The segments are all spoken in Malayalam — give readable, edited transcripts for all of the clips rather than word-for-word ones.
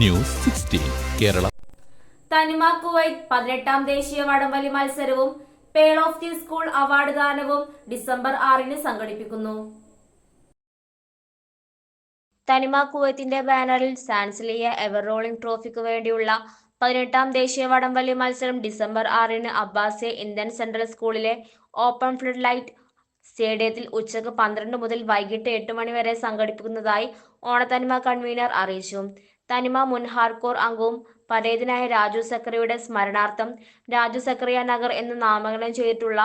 ന്യൂസ് 16 കേരള. തനിമ കുവൈറ്റ് 18ാം ദേശീയ വടംവലി മത്സരവും pearl of the school award ദാനവും ഡിസംബർ 6-ന് സംഘടിപ്പിക്കുന്നു. തനിമ കുവൈത്തിന്റെ ബാനറിൽ സാൻസിലിയ എവർ റോളിംഗ് ട്രോഫിക്ക് വേണ്ടിയുള്ള 18ാം ദേശീയ വടംവലി മത്സരം ഡിസംബർ 6-ന് അബ്ബാസിയ ഇന്ത്യൻ സെൻട്രൽ സ്കൂളിലെ ഓപ്പൺ ഫ്ലഡ് ലൈറ്റ് സ്റ്റേഡിയത്തിൽ ഉച്ചക്ക് 12 മുതൽ വൈകിട്ട് 8 മണി വരെ സംഘടിപ്പിക്കുന്നതായി ഓണത്തനിമ കൺവീനർ അറിയിച്ചു. തനിമ മുൻ ഹാർഡ്കോർ അംഗവും പരേതനായ രാജു സക്കറിയയുടെ സ്മരണാർത്ഥം രാജു സക്കറിയ നഗർ എന്ന് നാമകരണം ചെയ്തിട്ടുള്ള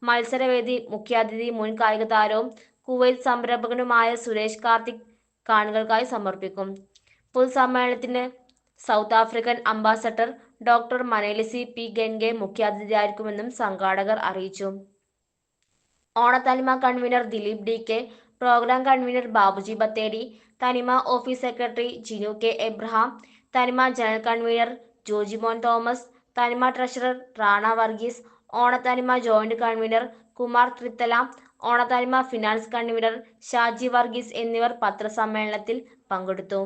മത്സരവേദി മുഖ്യാതിഥി മുൻ കായിക താരവും കുവൈത്ത് സംരംഭകനുമായ സുരേഷ് കാർത്തിക് കാണികൾക്കായി സമർപ്പിക്കും. പൊതുസമ്മേളനത്തിന് South African ambassador doctor Manelisi P ഗെൻഗെ മുഖ്യാതിഥിയായിരിക്കുമെന്നും സംഘാടകർ അറിയിച്ചു. ഓണത്തനിമ convener Dileep D K, programme convener Babuji Bathery, Thanima office secretary Jinu K Abraham, Thanima general convener Jojimon Thomas, Thanima treasurer Rana Varghese, ഓണത്തനിമ ജോയിന്റ് കൺവീനർ കുമാർ തൃത്തല, ഓണത്തനിമ ഫിനാൻസ് കൺവീനർ ഷാജി വർഗീസ് എന്നിവർ പത്രസമ്മേളനത്തിൽ പങ്കെടുത്തു.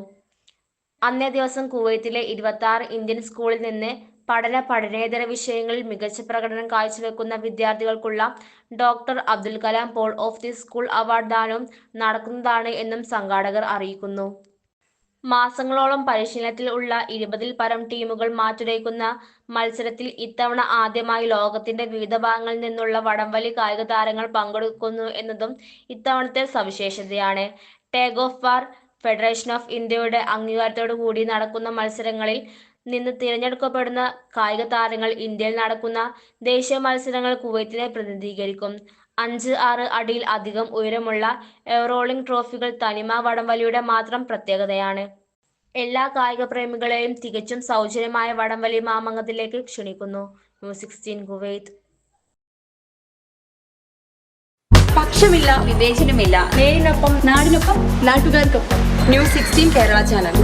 അന്നേ ദിവസം കുവൈത്തിലെ 26 ഇന്ത്യൻ സ്കൂളിൽ നിന്ന് പഠനേതര വിഷയങ്ങളിൽ മികച്ച പ്രകടനം കാഴ്ചവെക്കുന്ന വിദ്യാർത്ഥികൾക്കുള്ള doctor Abdul Kalam pearl of the school award ദാനവും നടക്കുന്നതാണ് എന്നും സംഘാടകർ അറിയിക്കുന്നു. മാസങ്ങളോളം പരിശീലനത്തിൽ ഉള്ള 20-ൽ പരം ടീമുകൾ മാറ്റുരയ്ക്കുന്ന മത്സരത്തിൽ ഇത്തവണ ആദ്യമായി ലോകത്തിന്റെ വിവിധ ഭാഗങ്ങളിൽ നിന്നുള്ള വടംവലി കായിക താരങ്ങൾ പങ്കെടുക്കുന്നു എന്നതും ഇത്തവണത്തെ സവിശേഷതയാണ്. Tag of war federation of ഇന്ത്യയുടെ അംഗീകാരത്തോടു കൂടി നടക്കുന്ന മത്സരങ്ങളിൽ നിന്ന് തിരഞ്ഞെടുക്കപ്പെടുന്ന കായിക താരങ്ങൾ ഇന്ത്യയിൽ നടക്കുന്ന ദേശീയ മത്സരങ്ങൾ കുവൈത്തിനെ പ്രതിനിധീകരിക്കും. 5-6 അടിയിൽ അധികം ഉയരമുള്ള എവറോളിംഗ് ട്രോഫികൾ തനിമ വടംവലിയുടെ മാത്രം പ്രത്യേകതയാണ്. എല്ലാ കായിക പ്രേമികളെയും തികച്ചും സൗജന്യമായ വടംവലി മാമാങ്കത്തിലേക്ക് ക്ഷണിക്കുന്നു. News 16 Kuwait. പക്ഷമില്ല, വിവേചനമില്ല. നേരിനൊപ്പം, നാടിനൊപ്പം, നാട്ടുകാർക്കൊപ്പം. News 16 Kerala channel.